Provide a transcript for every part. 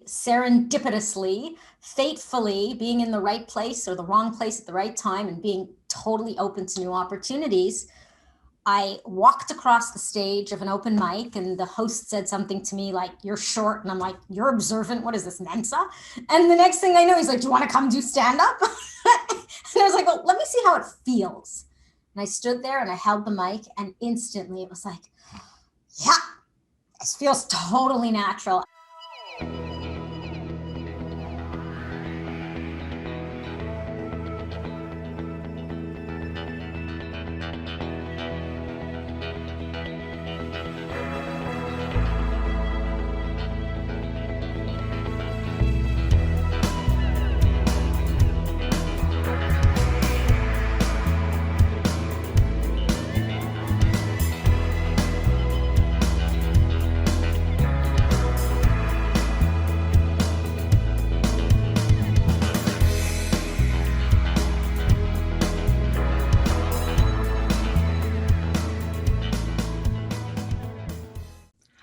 serendipitously, fatefully being in the right place or the wrong place at the right time and being totally open to new opportunities, I walked across the stage of an open mic and the host said something to me like, "You're short." And I'm like, "You're observant. What is this, Mensa?" And the next thing I know, he's like, "Do you want to come do stand up?" And I was like, "Well, let me see how it feels." And I stood there and I held the mic, and instantly it was like, yeah, this feels totally natural.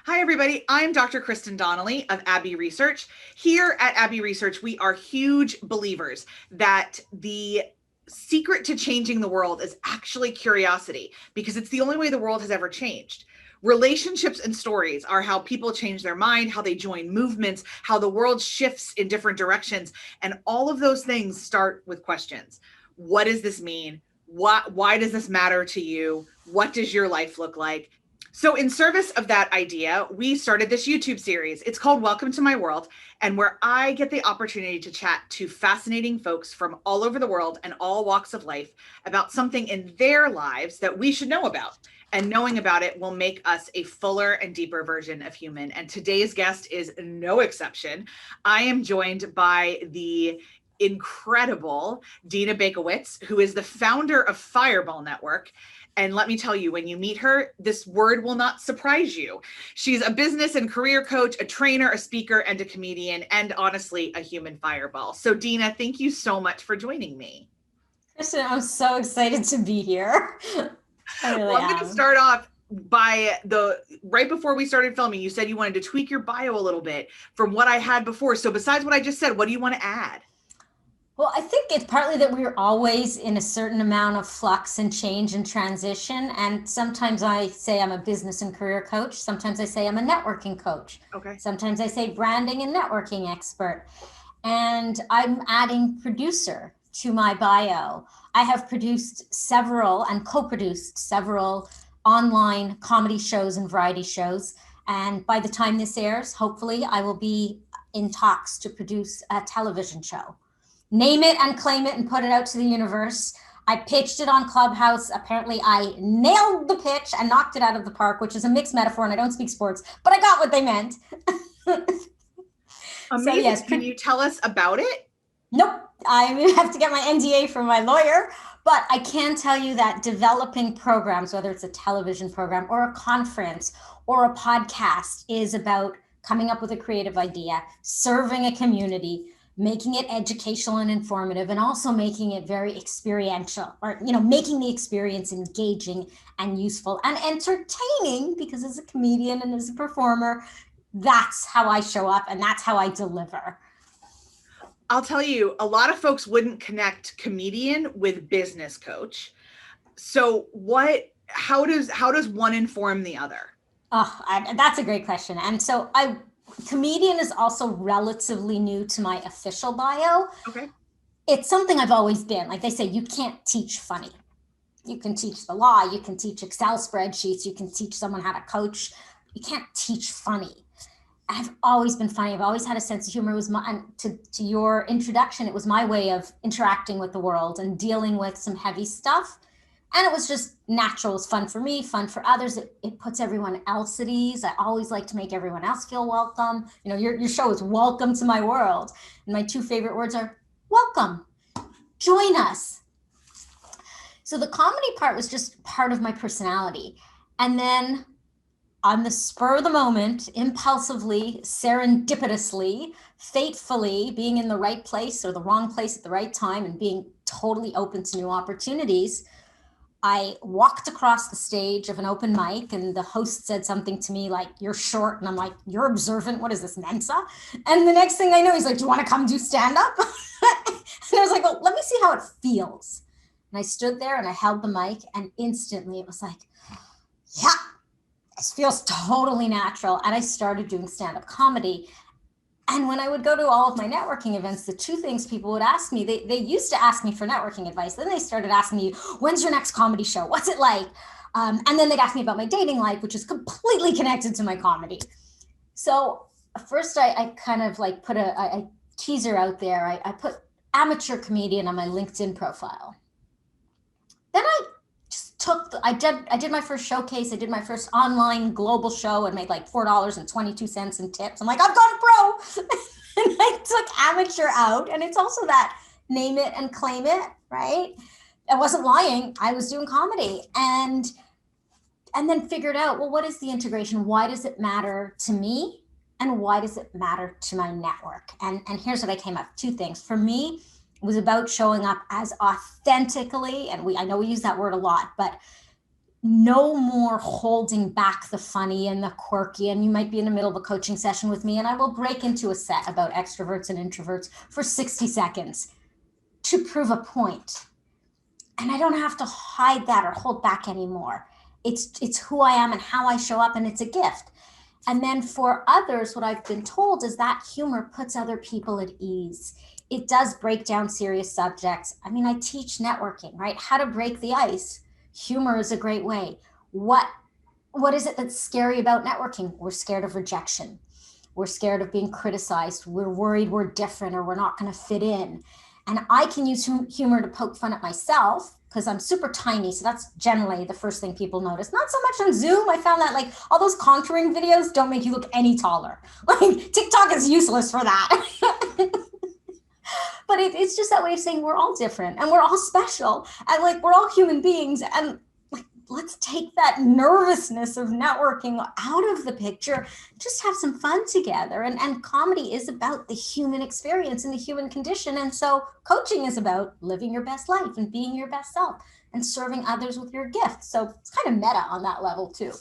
Hi, everybody. I'm Dr. Kristen Donnelly of Abbey Research. Here at Abbey Research, we are huge believers that the secret to changing the world is actually curiosity, because it's the only way the world has ever changed. Relationships and stories are how people change their mind, how they join movements, how the world shifts in different directions. And all of those things start with questions. What does this mean? Why does this matter to you? What does your life look like? So in service of that idea, we started this YouTube series. It's called Welcome to My World, and where I get the opportunity to chat to fascinating folks from all over the world and all walks of life about something in their lives that we should know about. And knowing about it will make us a fuller and deeper version of human. And today's guest is no exception. I am joined by the incredible Deena Baikowitz, who is the founder of Fireball Network. And let me tell you, when you meet her, this word will not surprise you. She's a business and career coach, a trainer, a speaker, and a comedian, and honestly, a human fireball. So Deena, thank you so much for joining me. Kristen, I'm so excited to be here. I really I'm going to start off by right before we started filming, you said you wanted to tweak your bio a little bit from what I had before. So besides what I just said, what do you want to add? Well, I think it's partly that we're always in a certain amount of flux and change and transition. And sometimes I say I'm a business and career coach. Sometimes I say I'm a networking coach. Okay. Sometimes I say branding and networking expert. And I'm adding producer to my bio. I have produced several and co-produced several online comedy shows and variety shows. And by the time this airs, hopefully I will be in talks to produce a television show. Name it and claim it and put it out to the universe. I pitched it on Clubhouse. Apparently I nailed the pitch and knocked it out of the park, which is a mixed metaphor, and I don't speak sports, but I got what they meant. Amazing. So, yes. Can you tell us about it? Nope. I have to get my NDA from my lawyer, but I can tell you that developing programs, whether it's a television program or a conference or a podcast, is about coming up with a creative idea, serving a community, making it educational and informative, and also making it very experiential, or, making the experience engaging and useful and entertaining, because as a comedian and as a performer, that's how I show up and that's how I deliver. I'll tell you, a lot of folks wouldn't connect comedian with business coach. So how does one inform the other? That's a great question. And so comedian is also relatively new to my official bio. Okay. It's something I've always been. Like they say, you can't teach funny. You can teach the law, you can teach Excel spreadsheets, you can teach someone how to coach. You can't teach funny. I've always been funny. I've always had a sense of humor. It was to your introduction, it was my way of interacting with the world and dealing with some heavy stuff. And it was just natural. It was fun for me, fun for others. It puts everyone else at ease. I always like to make everyone else feel welcome. Your show is Welcome to My World. And my two favorite words are welcome, join us. So the comedy part was just part of my personality. And then on the spur of the moment, impulsively, serendipitously, fatefully being in the right place or the wrong place at the right time and being totally open to new opportunities, I walked across the stage of an open mic and the host said something to me like, "You're short." And I'm like, "You're observant. What is this, Mensa?" And the next thing I know, he's like, "Do you want to come do stand up?" And I was like, "Well, let me see how it feels." And I stood there and I held the mic, and instantly it was like, yeah, this feels totally natural. And I started doing stand up comedy. And when I would go to all of my networking events, the two things people would ask me, they used to ask me for networking advice. Then they started asking me, "When's your next comedy show? What's it like?" And then they'd ask me about my dating life, which is completely connected to my comedy. So first I kind of like put a teaser out there. I put amateur comedian on my LinkedIn profile. Then I just I did my first showcase. I did my first online global show and made like $4.22 in tips. I'm like, I've gone pro. And I took amateur out. And it's also that name it and claim it, right? I wasn't lying. I was doing comedy and then figured out, well, what is the integration? Why does it matter to me? And why does it matter to my network? And here's what I came up, two things. For me, it was about showing up as authentically, and I know we use that word a lot, but no more holding back the funny and the quirky. And you might be in the middle of a coaching session with me, and I will break into a set about extroverts and introverts for 60 seconds to prove a point. And I don't have to hide that or hold back anymore. It's who I am and how I show up, and it's a gift. And then for others, what I've been told is that humor puts other people at ease. It does break down serious subjects. I mean, I teach networking, right? How to break the ice. Humor is a great way. What is it that's scary about networking? We're scared of rejection. We're scared of being criticized. We're worried we're different or we're not going to fit in. And I can use humor to poke fun at myself because I'm super tiny. So that's generally the first thing people notice. Not so much on Zoom. I found that like all those contouring videos don't make you look any taller. Like TikTok is useless for that. But it's just that way of saying we're all different and we're all special and like we're all human beings, and like let's take that nervousness of networking out of the picture, just have some fun together. And comedy is about the human experience and the human condition, and so coaching is about living your best life and being your best self and serving others with your gift. So it's kind of meta on that level too.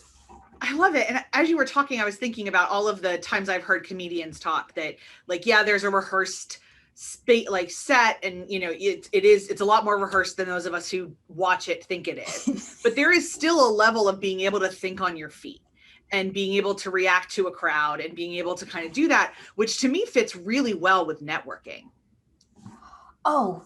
I love it. And as you were talking, I was thinking about all of the times I've heard comedians talk that like, yeah, there's a rehearsed like set, and you know it's a lot more rehearsed than those of us who watch it think it is. But there is still a level of being able to think on your feet and being able to react to a crowd and being able to kind of do that, which to me fits really well with networking. Oh,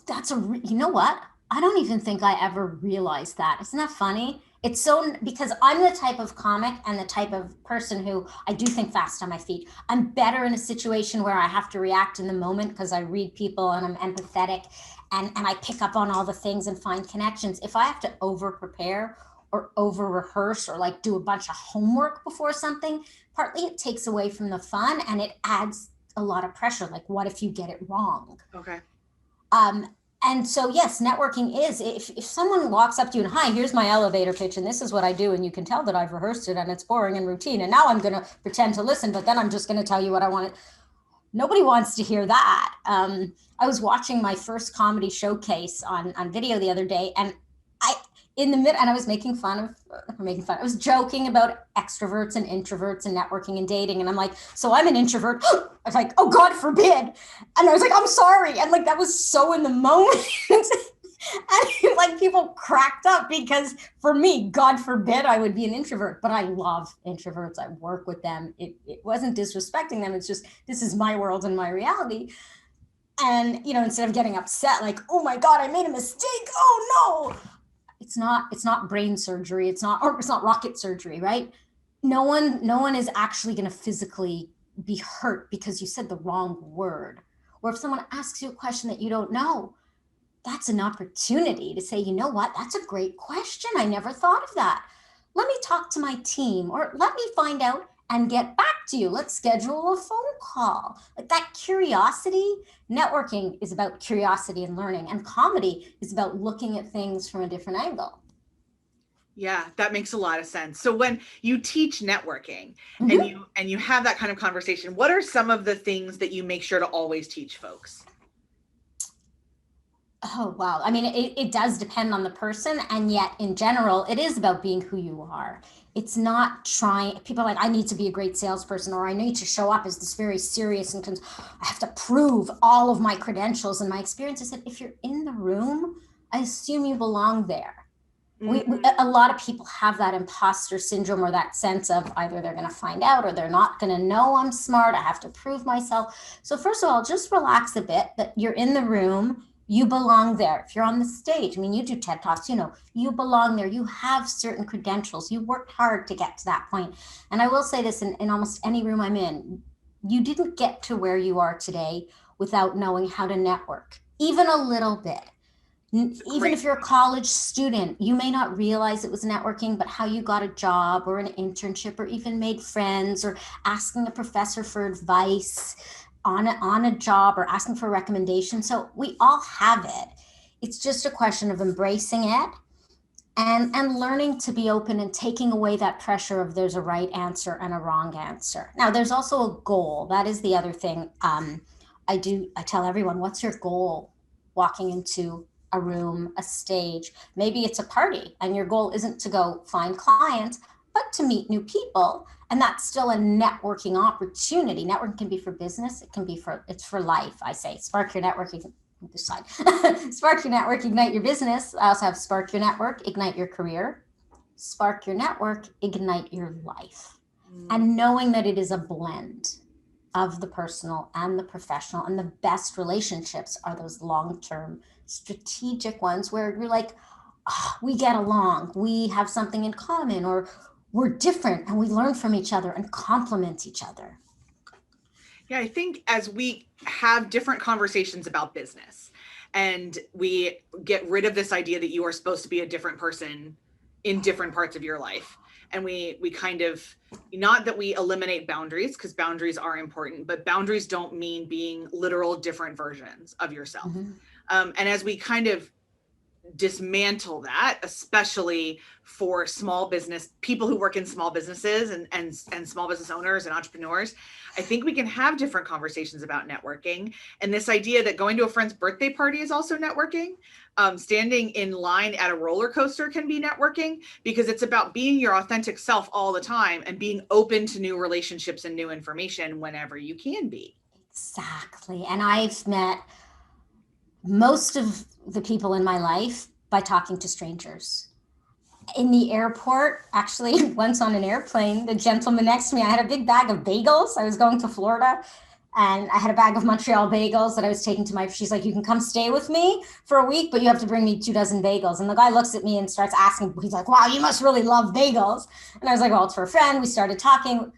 you know what? I don't even think I ever realized that. Isn't that funny? It's so, because I'm the type of comic and the type of person who I do think fast on my feet. I'm better in a situation where I have to react in the moment because I read people and I'm empathetic and I pick up on all the things and find connections. If I have to over prepare or over rehearse or like do a bunch of homework before something, partly it takes away from the fun and it adds a lot of pressure. Like, what if you get it wrong? Okay. And so, yes, networking is, if someone walks up to you and, "Hi, here's my elevator pitch, and this is what I do," and you can tell that I've rehearsed it and it's boring and routine, and now I'm going to pretend to listen, but then I'm just going to tell you what I want. Nobody wants to hear that. I was watching my first comedy showcase on video the other day, and I was making fun. I was joking about extroverts and introverts and networking and dating. And I'm like, "So I'm an introvert." I was like, "Oh, God forbid." And I was like, "I'm sorry." And like, that was so in the moment. And like people cracked up because for me, God forbid I would be an introvert, but I love introverts. I work with them. It wasn't disrespecting them. It's just, this is my world and my reality. And, instead of getting upset, like, "Oh my God, I made a mistake. Oh no." It's not brain surgery. It's not rocket surgery, right? No one is actually going to physically be hurt because you said the wrong word. Or if someone asks you a question that you don't know, that's an opportunity to say, "You know what? That's a great question. I never thought of that. Let me talk to my team, or let me find out and get back to you. Let's schedule a phone call." Like that curiosity. Networking is about curiosity and learning, and comedy is about looking at things from a different angle. Yeah, that makes a lot of sense. So when you teach networking and you have that kind of conversation, what are some of the things that you make sure to always teach folks? Oh, wow. I mean, it does depend on the person. And yet, in general, it is about being who you are. It's not trying, people are like, I need to be a great salesperson, or I need to show up as this very serious and I have to prove all of my credentials and my experience. I said, if you're in the room, I assume you belong there. A lot of people have that imposter syndrome, or that sense of either they're going to find out or they're not going to know I'm smart. I have to prove myself. So first of all, just relax a bit, that you're in the room, you belong there. If you're on the stage, I mean, you do TED Talks, you belong there. You have certain credentials. You worked hard to get to that point. And I will say this, in almost any room I'm in, you didn't get to where you are today without knowing how to network, even a little bit. Even if you're a college student, you may not realize it was networking, but how you got a job or an internship, or even made friends, or asking a professor for advice on a job, or asking for a recommendation. So we all have it. It's just a question of embracing it and learning to be open, and taking away that pressure of there's a right answer and a wrong answer. Now, there's also a goal. That is the other thing. I tell everyone, what's your goal walking into a room, a stage? Maybe it's a party and your goal isn't to go find clients, but to meet new people. And that's still a networking opportunity. Networking can be for business. It's for life. I say, spark your networking. This side. Spark your network, ignite your business. I also have spark your network, ignite your career. Spark your network, ignite your life. And knowing that it is a blend of the personal and the professional, and the best relationships are those long-term strategic ones where you're like, oh, we get along, we have something in common, or we're different and we learn from each other and complement each other. Yeah, I think as we have different conversations about business, and we get rid of this idea that you are supposed to be a different person in different parts of your life, and we kind of, not that we eliminate boundaries, because boundaries are important, but boundaries don't mean being literal different versions of yourself. And as we kind of dismantle that, especially for small business people who work in small businesses and small business owners and entrepreneurs, I think we can have different conversations about networking. And this idea that going to a friend's birthday party is also networking. Standing in line at a roller coaster can be networking, because it's about being your authentic self all the time and being open to new relationships and new information whenever you can be. Exactly. And I've met most of the people in my life by talking to strangers. In the airport, actually, once on an airplane, the gentleman next to me, I had a big bag of bagels. I was going to Florida, and I had a bag of Montreal bagels that I was taking to she's like, you can come stay with me for a week, but you have to bring me 24 bagels. And the guy looks at me and starts asking, he's like, wow, you must really love bagels. And I was like, well, it's for a friend. We started talking.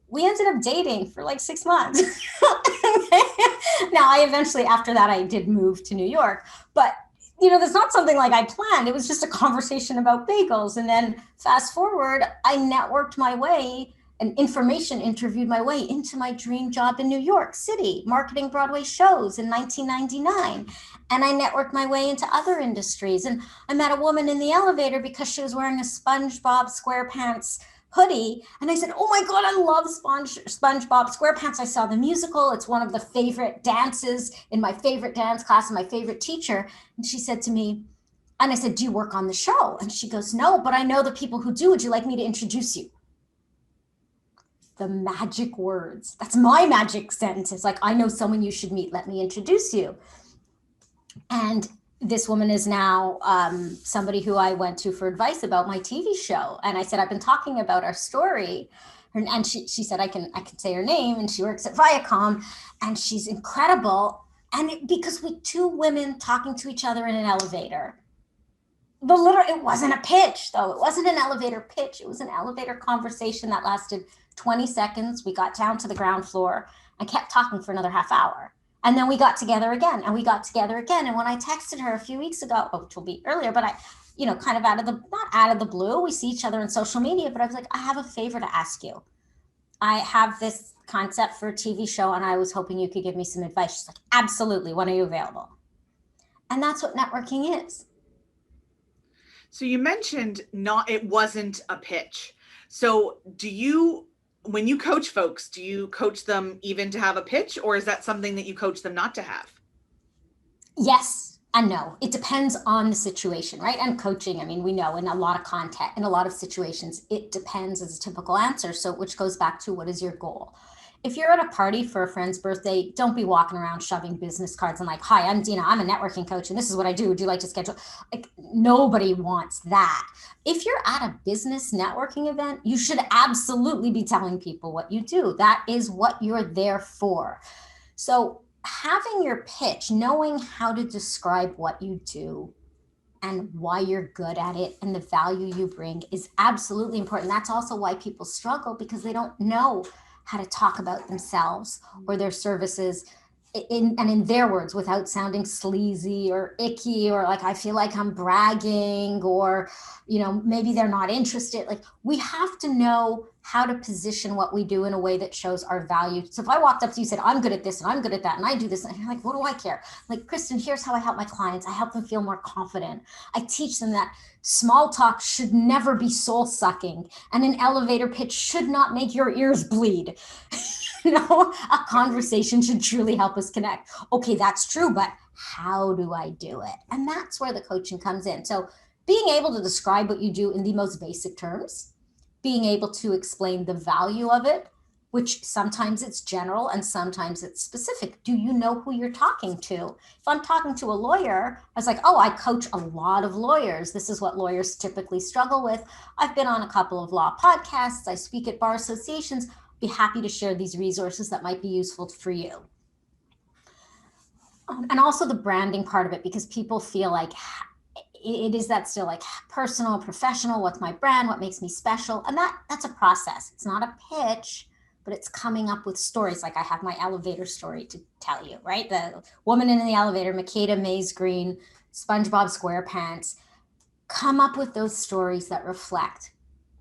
We ended up dating for like 6 months. Now, I eventually, after that, I did move to New York, but that's not something like I planned. It was just a conversation about bagels. And then fast forward, I networked my way and information interviewed my way into my dream job in New York City, marketing Broadway shows in 1999. And I networked my way into other industries. And I met a woman in the elevator because she was wearing a SpongeBob SquarePants hoodie. And I said, oh my God, I love SpongeBob SquarePants. I saw the musical. It's one of the favorite dances in my favorite dance class and my favorite teacher. And she said to me, and I said, do you work on the show? And she goes, no, but I know the people who do. Would you like me to introduce you? The magic words. That's my magic sentence. It's like, I know someone you should meet. Let me introduce you. And this woman is now somebody who I went to for advice about my TV show. And I said, I've been talking about our story. And she said, I can say her name. And she works at Viacom, and she's incredible. And because we two women talking to each other in an elevator, it wasn't a pitch though. It wasn't an elevator pitch. It was an elevator conversation that lasted 20 seconds. We got down to the ground floor and kept talking for another half hour. And then we got together again, and we got together again. And when I texted her a few weeks ago, which will be earlier, but I, kind of not out of the blue, we see each other on social media, but I was like, I have a favor to ask you. I have this concept for a TV show, and I was hoping you could give me some advice. She's like, absolutely. When are you available? And that's what networking is. So you mentioned it wasn't a pitch. So when you coach folks, do you coach them even to have a pitch, or is that something that you coach them not to have? Yes. And no, it depends on the situation, right? And coaching, I mean, we know in a lot of content, in a lot of situations, it depends is a typical answer. So, which goes back to what is your goal? If you're at a party for a friend's birthday, don't be walking around shoving business cards and like, hi, I'm Deena, I'm a networking coach, and this is what I do. Would you like to schedule? Like, nobody wants that. If you're at a business networking event, you should absolutely be telling people what you do. That is what you're there for. So, having your pitch, knowing how to describe what you do and why you're good at it and the value you bring is absolutely important. That's also why people struggle, because they don't know how to talk about themselves or their services in their words, without sounding sleazy or icky, or like I feel like I'm bragging, or maybe they're not interested. Like, we have to know how to position what we do in a way that shows our value. So if I walked up to you and said, I'm good at this and I'm good at that and I do this, and you're like, what do I care? Like, Kristen, here's how I help my clients. I help them feel more confident. I teach them that small talk should never be soul sucking, and an elevator pitch should not make your ears bleed. A conversation should truly help us connect. Okay, that's true, but how do I do it? And that's where the coaching comes in. So being able to describe what you do in the most basic terms, being able to explain the value of it, which sometimes it's general and sometimes it's specific. Do you know who you're talking to? If I'm talking to a lawyer, I was like, oh, I coach a lot of lawyers. This is what lawyers typically struggle with. I've been on a couple of law podcasts. I speak at bar associations. Be happy to share these resources that might be useful for you. And also the branding part of it, because people feel like it is that still like personal, professional, what's my brand, what makes me special? And that's a process. It's not a pitch, but it's coming up with stories. Like I have my elevator story to tell you, right? The woman in the elevator, Makeda Mays Green, SpongeBob SquarePants. Come up with those stories that reflect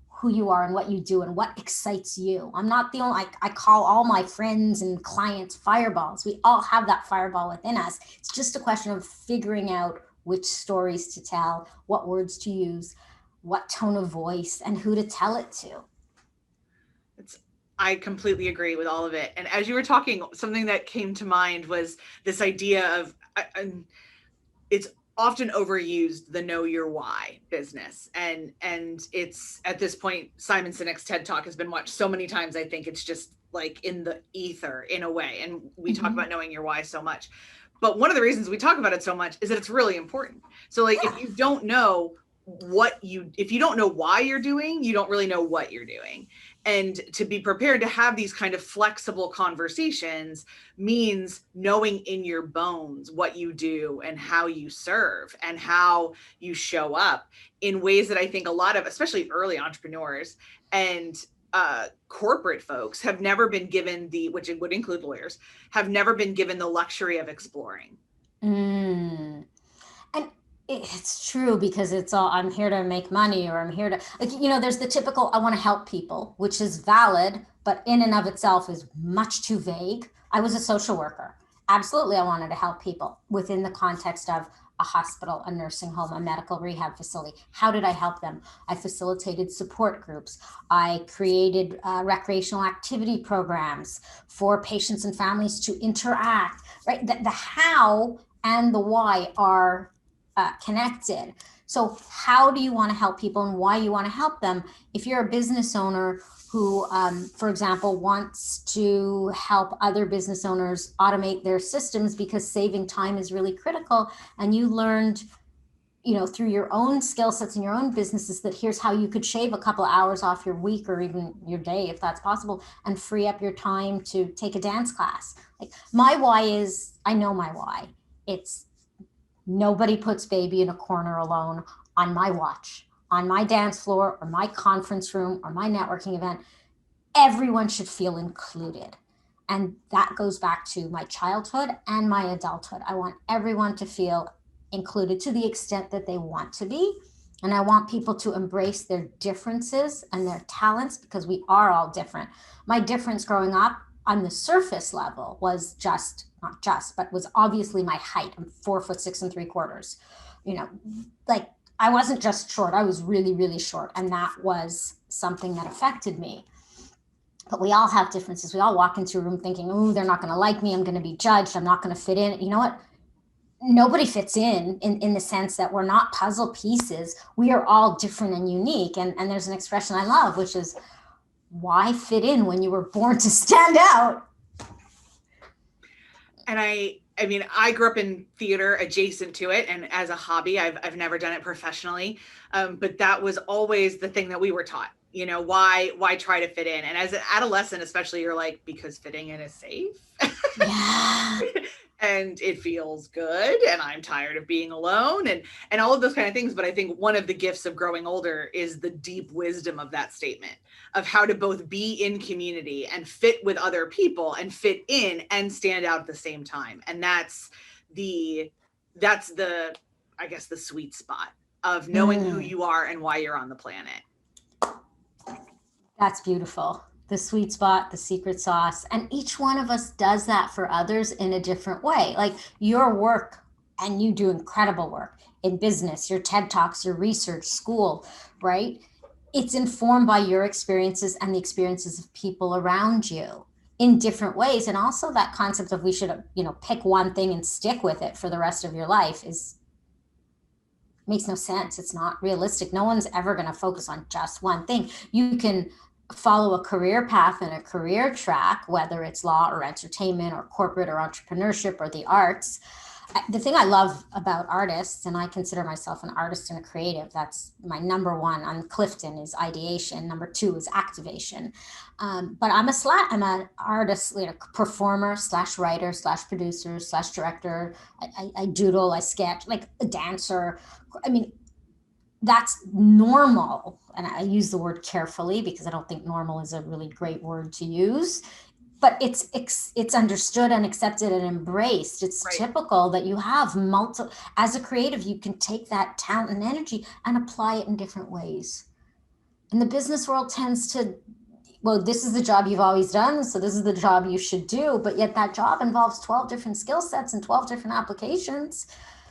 who you are and what you do and what excites you. I'm not the only, I call all my friends and clients fireballs. We all have that fireball within us. It's just a question of figuring out which stories to tell, what words to use, what tone of voice, and who to tell it to. I completely agree with all of it. And as you were talking, something that came to mind was this idea of, it's often overused, the know your why business. And it's at this point, Simon Sinek's TED Talk has been watched so many times. I think it's just like in the ether in a way. And we talk about knowing your why so much. But one of the reasons we talk about it so much is that it's really important. So like, if you don't know if you don't know why you're doing, you don't really know what you're doing. And to be prepared to have these kind of flexible conversations means knowing in your bones what you do and how you serve and how you show up in ways that I think a lot of, especially early entrepreneurs and corporate folks have never been given which would include lawyers, have never been given the luxury of exploring. And it's true, because it's all, I'm here to make money, or I'm here to, there's the typical, I want to help people, which is valid, but in and of itself is much too vague. I was a social worker. Absolutely, I wanted to help people within the context of a hospital, a nursing home, a medical rehab facility. How did I help them? I facilitated support groups. I created recreational activity programs for patients and families to interact, right? The how and the why are connected. So how do you want to help people and why you want to help them? If you're a business owner who, for example, wants to help other business owners automate their systems because saving time is really critical, and you learned, through your own skill sets in your own businesses, that here's how you could shave a couple of hours off your week or even your day, if that's possible, and free up your time to take a dance class. Like, my why is, I know my why. It's nobody puts baby in a corner alone on my watch, on my dance floor, or my conference room, or my networking event. Everyone should feel included. And that goes back to my childhood and my adulthood. I want everyone to feel included to the extent that they want to be. And I want people to embrace their differences and their talents, because we are all different. My difference growing up on the surface level was but was obviously my height. I'm 4'6¾". Like, I wasn't just short, I was really, really short. And that was something that affected me. But we all have differences. We all walk into a room thinking, oh, they're not going to like me. I'm going to be judged. I'm not going to fit in. You know what? nobody fits in the sense that we're not puzzle pieces. We are all different and unique. And there's an expression I love, which is, why fit in when you were born to stand out? And I mean, I grew up in theater adjacent to it, and as a hobby, I've never done it professionally, but that was always the thing that we were taught. You know, why try to fit in? And as an adolescent, especially, you're like, because fitting in is safe. Yeah. And it feels good, and I'm tired of being alone, and all of those kind of things. But I think one of the gifts of growing older is the deep wisdom of that statement, of how to both be in community and fit with other people and fit in and stand out at the same time. And that's the I guess the sweet spot of knowing who you are and why you're on the planet. That's beautiful. The sweet spot, the secret sauce. And each one of us does that for others in a different way. Like your work, and you do incredible work in business, your TED Talks, your research, school, right? It's informed by your experiences and the experiences of people around you in different ways. And also that concept of we should, pick one thing and stick with it for the rest of your life makes no sense. It's not realistic. No one's ever going to focus on just one thing. You can follow a career path and a career track, whether it's law or entertainment or corporate or entrepreneurship or the arts. The thing I love about artists, and I consider myself an artist and a creative, that's my number one on Clifton is ideation. Number two is activation. But I'm an artist, performer / writer / producer / director. I doodle, I sketch, like a dancer. I mean, that's normal. And I use the word carefully because I don't think normal is a really great word to use, but it's understood and accepted and embraced. It's Right. typical that you have as a creative, you can take that talent and energy and apply it in different ways. And the business world tends to, well, this is the job you've always done, so this is the job you should do, but yet that job involves 12 different skill sets and 12 different applications.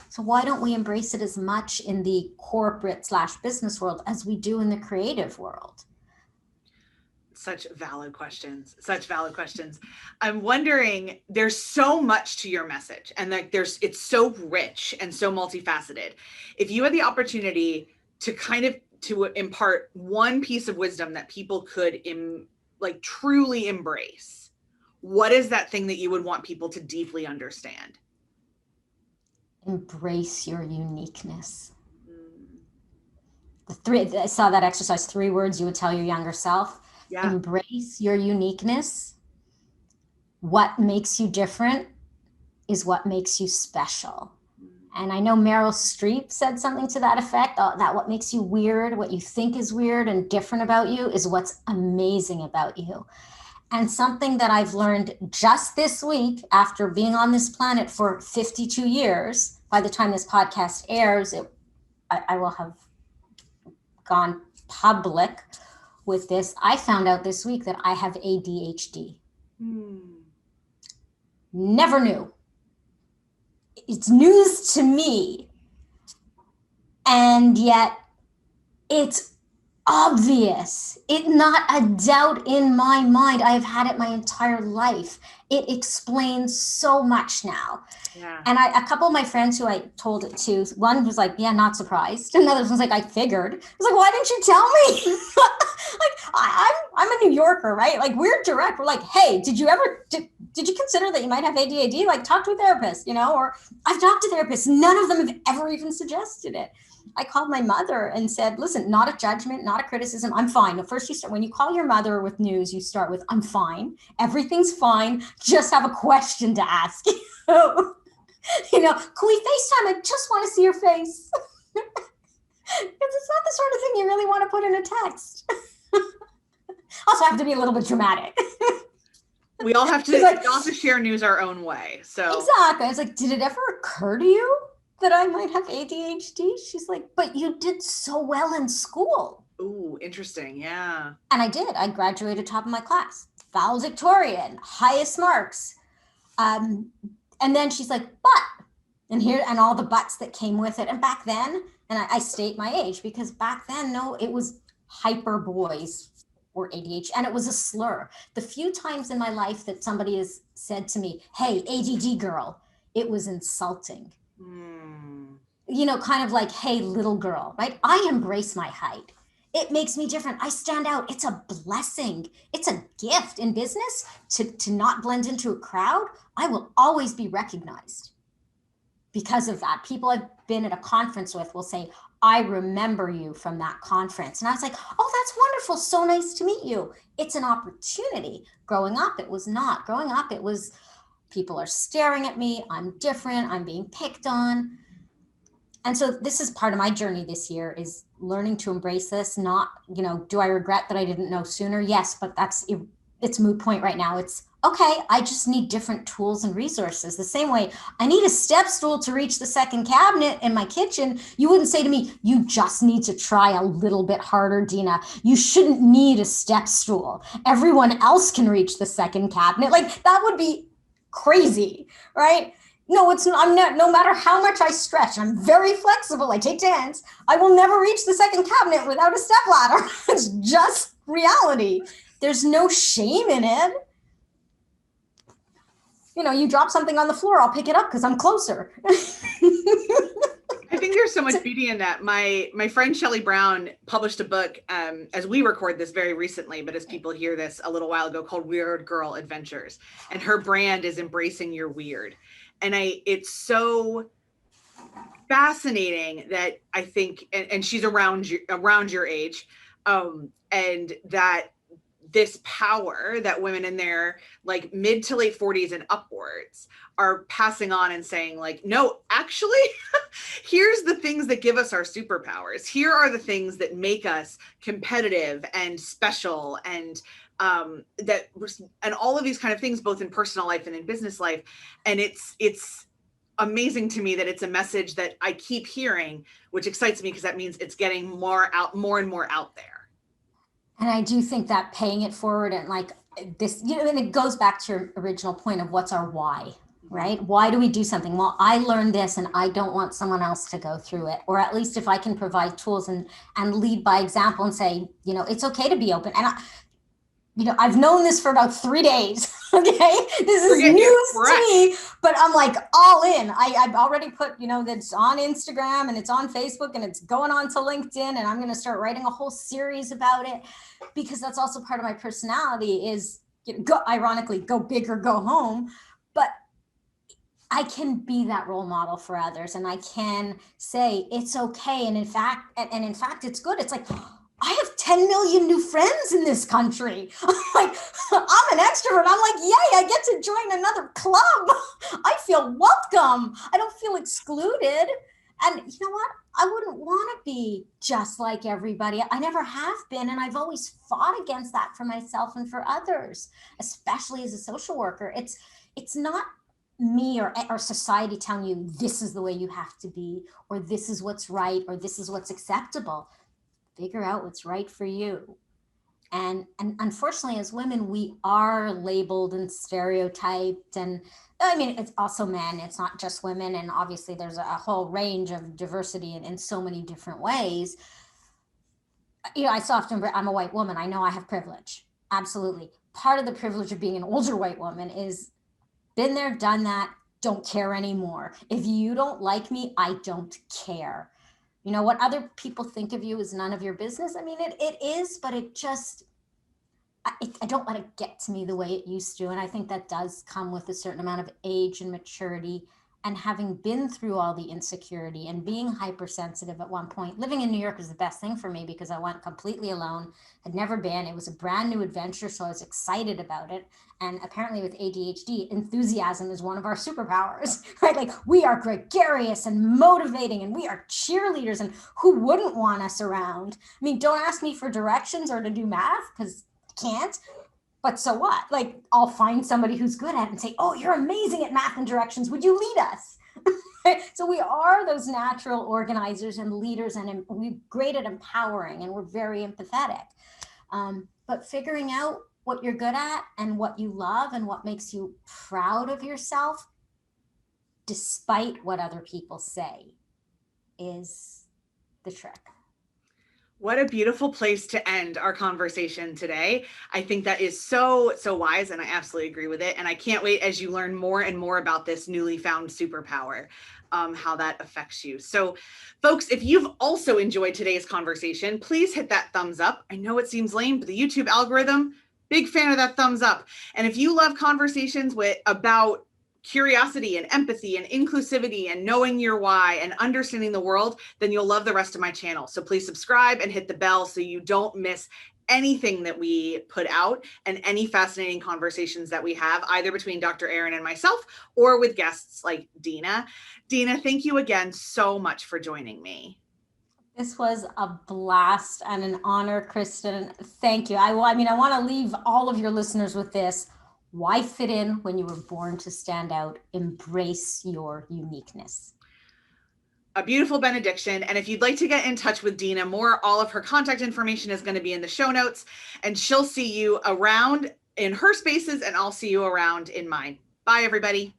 So why don't we embrace it as much in the corporate / business world as we do in the creative world? Such valid questions. I'm wondering, there's so much to your message, and like it's so rich and so multifaceted. If you had the opportunity to impart one piece of wisdom that people could truly embrace, what is that thing that you would want people to deeply understand? Embrace your uniqueness. I saw that exercise, 3 words you would tell your younger self. Yeah. Embrace your uniqueness. What makes you different is what makes you special. And I know Meryl Streep said something to that effect, that what makes you weird, what you think is weird and different about you is what's amazing about you. And something that I've learned just this week after being on this planet for 52 years, by the time this podcast airs, I will have gone public with this. I found out this week that I have ADHD. Never knew. It's news to me. And yet it's obvious. Not a doubt in my mind. I have had it my entire life. It explains so much now. Yeah. And a couple of my friends who I told it to, one was like, yeah, not surprised. And the other was like, I figured. I was like, why didn't you tell me? I'm a New Yorker, right? Like, we're direct. We're like, hey, did you consider that you might have ADHD? Like, talk to a therapist, or I've talked to therapists. None of them have ever even suggested it. I called my mother and said, listen, not a judgment, not a criticism. I'm fine. First, when you call your mother with news, you start with, I'm fine. Everything's fine. Just have a question to ask you. Can we FaceTime? I just want to see your face. Because it's not the sort of thing you really want to put in a text. Also, I have to be a little bit dramatic. We all have to share news our own way. So exactly. It's like, did it ever occur to you that I might have ADHD? She's like, but you did so well in school. Ooh, interesting. Yeah. And I did. I graduated top of my class, valedictorian, highest marks. And then she's like, but, and all the buts that came with it. And back then, and I state my age because back then, no, it was hyper boys or ADHD, and it was a slur. The few times in my life that somebody has said to me, hey, ADD girl, it was insulting. You know, kind of like, hey, little girl, right? I embrace my height. It makes me different. I stand out. It's a blessing. It's a gift in business to not blend into a crowd. I will always be recognized because of that. People I've been at a conference with will say, I remember you from that conference. And I was like, oh, that's wonderful. So nice to meet you. It's an opportunity. Growing up, it was not. Growing up, it was people are staring at me. I'm different. I'm being picked on. And so this is part of my journey this year, is learning to embrace this. Not, you know, do I regret that I didn't know sooner? Yes, but it's moot point right now. It's okay. I just need different tools and resources. The same way I need a step stool to reach the second cabinet in my kitchen. You wouldn't say to me, you just need to try a little bit harder, Deena. You shouldn't need a step stool. Everyone else can reach the second cabinet. Like, that would be crazy, right? No, it's not. I'm not. No matter how much I stretch, I'm very flexible. I take dance. I will never reach the second cabinet without a step ladder. It's just reality. There's no shame in it. You know, you drop something on the floor, I'll pick it up because I'm closer. I think there's so much beauty in that. My friend Shelley Brown published a book, as we record this very recently, but as people hear this, a little while ago, called Weird Girl Adventures. And her brand is embracing your weird. And it's so fascinating that I think, and she's around your age, and that this power that women in their like mid to late 40s and upwards are passing on and saying, like, no, actually, here's the things that give us our superpowers. Here are the things that make us competitive and special, and and all of these kind of things, both in personal life and in business life. And it's amazing to me that it's a message that I keep hearing, which excites me because that means it's getting more and more out there. And I do think that paying it forward and like this, you know, and it goes back to your original point of what's our why, right? Why do we do something? Well, I learned this and I don't want someone else to go through it. Or at least if I can provide tools and lead by example and say, you know, it's okay to be open. And you know, I've known this for about 3 days. Okay. This is news to me, but I'm like all in. I've already put, you know, that's on Instagram and it's on Facebook and it's going on to LinkedIn, and I'm going to start writing a whole series about it, because that's also part of my personality is, you know, ironically, go big or go home. But I can be that role model for others, and I can say it's okay. And in fact, it's good. It's like, I have 10 million new friends in this country. Like, I'm an extrovert. I'm like, yay, I get to join another club. I feel welcome. I don't feel excluded. And you know what? I wouldn't want to be just like everybody. I never have been. And I've always fought against that for myself and for others, especially as a social worker. It's not me or society telling you this is the way you have to be, or this is what's right, or this is what's acceptable. Figure out what's right for you. And unfortunately, as women, we are labeled and stereotyped. And I mean, it's also men, it's not just women. And obviously there's a whole range of diversity in so many different ways. You know, I so often, I'm a white woman. I know I have privilege. Absolutely. Part of the privilege of being an older white woman is been there, done that, don't care anymore. If you don't like me, I don't care. You know, what other people think of you is none of your business. I mean, it is, but it just, I don't let it get to me the way it used to. And I think that does come with a certain amount of age and maturity, and having been through all the insecurity and being hypersensitive at one point. Living in New York was the best thing for me because I went completely alone, had never been. It was a brand new adventure, so I was excited about it. And apparently with ADHD, enthusiasm is one of our superpowers, right? Like, we are gregarious and motivating, and we are cheerleaders, and who wouldn't want us around? I mean, don't ask me for directions or to do math because I can't. But so what? Like, I'll find somebody who's good at it and say, oh, you're amazing at math and directions. Would you lead us? So we are those natural organizers and leaders, and we're great at empowering, and we're very empathetic. But figuring out what you're good at and what you love and what makes you proud of yourself, despite what other people say, is the trick. What a beautiful place to end our conversation today. I think that is so wise, and I absolutely agree with it. And I can't wait as you learn more and more about this newly found superpower, how that affects you. So folks, if you've also enjoyed today's conversation, please hit that thumbs up. I know it seems lame, but the YouTube algorithm, big fan of that thumbs up. And if you love conversations about curiosity and empathy and inclusivity and knowing your why and understanding the world, then you'll love the rest of my channel. So please subscribe and hit the bell so you don't miss anything that we put out and any fascinating conversations that we have, either between Dr. Aaron and myself or with guests like Deena. Deena, thank you again so much for joining me. This was a blast and an honor, Kristen. Thank you. I want to leave all of your listeners with this. Why fit in when you were born to stand out? Embrace your uniqueness. A beautiful benediction. And if you'd like to get in touch with Deena more, all of her contact information is going to be in the show notes, and she'll see you around in her spaces, and I'll see you around in mine. Bye, everybody.